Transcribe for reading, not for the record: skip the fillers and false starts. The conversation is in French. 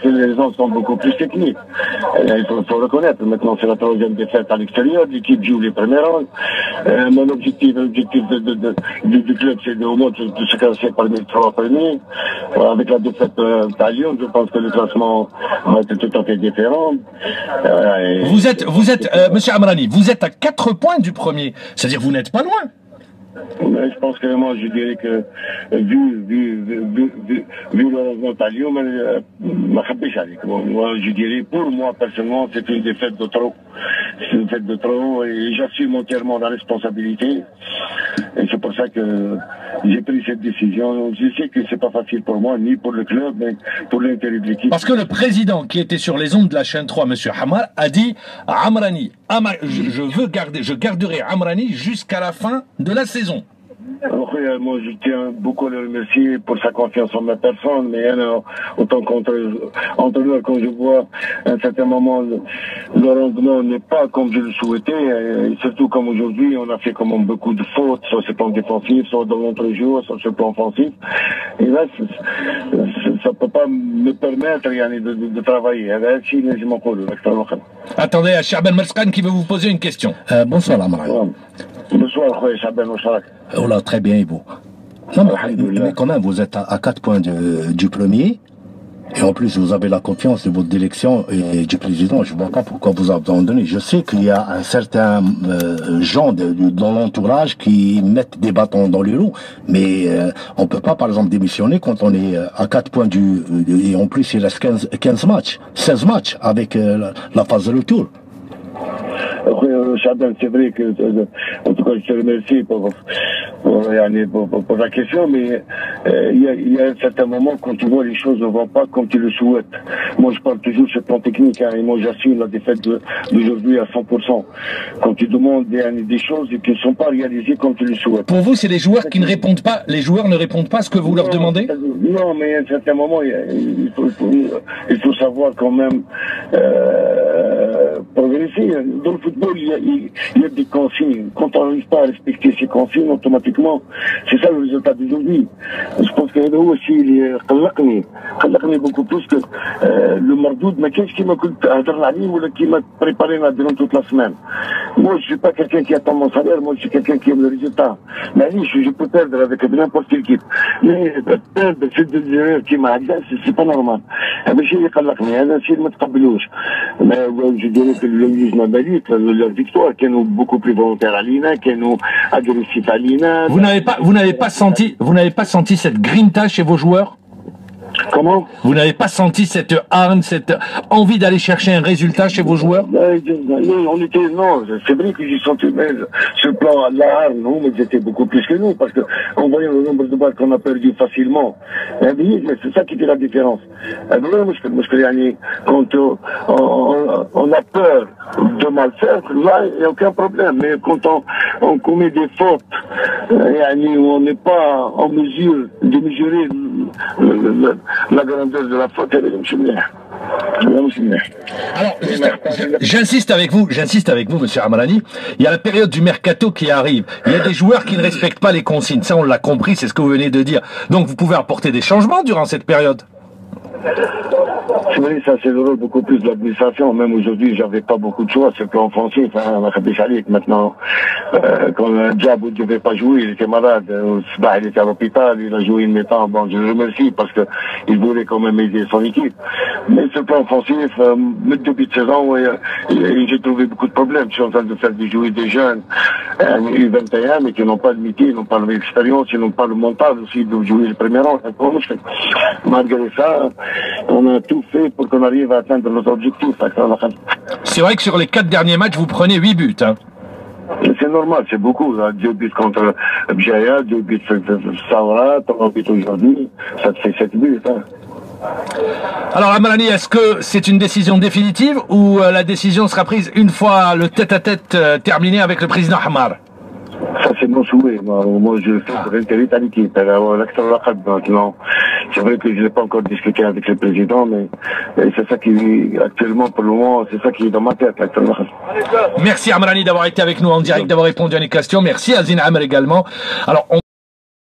que les gens sont beaucoup plus techniques. Il faut reconnaître. Maintenant, c'est la troisième défaite à l'extérieur. L'équipe joue les premiers rangs. Mon objectif du club, c'est au moins de se classer parmi les trois premiers. Avec la défaite à Lyon, je pense que le classement va être tout à fait différent. Vous êtes, Monsieur Amrani, vous êtes à 4 points du premier. C'est-à-dire que vous n'êtes pas loin. Mais je pense que moi, je dirais que vu le résultat à Lyon, moi, je dirais pour moi personnellement, c'est une défaite de trop. C'est une défaite de trop et j'assume entièrement la responsabilité. Et c'est pour ça que j'ai pris cette décision. Je sais que c'est pas facile pour moi, ni pour le club, mais pour l'intérêt de l'équipe. Parce que le président qui était sur les ondes de la chaîne 3, Monsieur Hamar, a dit à Amrani, je garderai Amrani jusqu'à la fin de la saison. Après, moi, je tiens beaucoup à le remercier pour sa confiance en ma personne, mais autant qu'entraîneur, quand je vois à un certain moment le rendement n'est pas comme je le souhaitais, et surtout comme aujourd'hui, on a fait quand même beaucoup de fautes, soit sur le plan défensif, soit dans l'entre-jeu, soit sur le plan offensif. Et là, ça peut pas me permettre de travailler. Attendez, à Chaban Merskan qui veut vous poser une question. Bonsoir, Amrani. Bonsoir, Chaban Merskan. Oh là, très bien, et vous? Non, mais quand même, vous êtes à 4 points du premier. Et en plus, vous avez la confiance de votre direction et du président. Je ne vois pas pourquoi vous abandonnez. Je sais qu'il y a un certain gens dans l'entourage qui mettent des bâtons dans les roues. Mais on ne peut pas, par exemple, démissionner quand on est à 4 points et en plus, il reste 15 matchs, 16 matchs avec la phase de retour. Chaban, c'est vrai que, en tout cas, je te remercie pour la question, mais il y a un certain moment quand tu vois les choses ne vont pas comme tu le souhaites. Moi, je parle toujours sur le plan technique, et moi, j'assume la défaite d'aujourd'hui à 100%. Quand tu demandes des choses qui ne sont pas réalisées comme tu le souhaites. Pour vous, c'est les joueurs qui ne répondent pas, les joueurs ne répondent pas à ce que vous leur demandez? Non, mais à un certain moment, il faut savoir quand même progresser. Dans le football, il y a des consignes. Quand on n'arrive pas à respecter ces consignes, automatiquement, c'est ça le résultat d'aujourd'hui. Je pense que là aussi, il est beaucoup plus que le mardoud, mais qu'est-ce qui m'a qui m'a préparé durant toute la semaine. Moi, je ne suis pas quelqu'un qui attend mon salaire, moi, je suis quelqu'un qui aime le résultat. Mais je peux perdre avec n'importe quelle équipe. Mais perdre, c'est de l'erreur qui m'a dit, c'est pas normal. Mais je dirais que le jugement d'Alite, leur victoire, qui est beaucoup plus volontaire à l'INA, qui est agressif à l'INA. Vous n'avez pas senti cette grinta chez vos joueurs? Comment? Vous n'avez pas senti cette arme, cette envie d'aller chercher un résultat chez vos joueurs? Non, c'est vrai que j'ai senti ce plan à l'arme, non, mais j'étais beaucoup plus que nous, parce que en voyant le nombre de balles qu'on a perdu facilement, c'est ça qui fait la différence. Quand on a peur de mal faire, là, il n'y a aucun problème, mais quand on commet des fautes, où on n'est pas en mesure de mesurer la grandeur de la faute, alors, j'insiste avec vous, Monsieur Amrani, il y a la période du mercato qui arrive. Il y a des joueurs qui ne respectent pas les consignes. Ça, on l'a compris, c'est ce que vous venez de dire. Donc, vous pouvez apporter des changements durant cette période. C'est vrai, ça c'est le rôle beaucoup plus de l'administration. Même aujourd'hui, j'avais pas beaucoup de choix sur le plan offensif. Maintenant, quand Diabo ne devait pas jouer, il était malade. Il était à l'hôpital, il a joué une mi-temps. Bon, je le remercie parce qu'il voulait quand même aider son équipe. Mais sur le plan offensif, depuis de saison, j'ai trouvé beaucoup de problèmes. Je suis en train de faire jouer des jeunes U21, mais qui n'ont pas de métier, ils n'ont pas l'expérience, ils n'ont pas le mental aussi de jouer le premier rang. Malgré ça, on a tout fait pour qu'on arrive à atteindre nos objectifs. C'est vrai que sur les 4 derniers matchs, vous prenez 8 buts. Hein. C'est normal, c'est beaucoup. 2 buts contre Bjaya, 2 buts contre Saoura, 3 buts aujourd'hui, ça te fait 7 buts. Hein. Alors Amrani, est-ce que c'est une décision définitive ou la décision sera prise une fois le tête-à-tête terminé avec le président Hamar? Ça c'est mon souhait. Moi je fais pour l'intérêt de l'équipe. Maintenant, c'est vrai que je n'ai pas encore discuté avec le président, mais c'est ça qui actuellement pour le moment, c'est ça qui est dans ma tête. Merci Amrani d'avoir été avec nous en direct, d'avoir répondu à nos questions. Merci Azin Amr également. Alors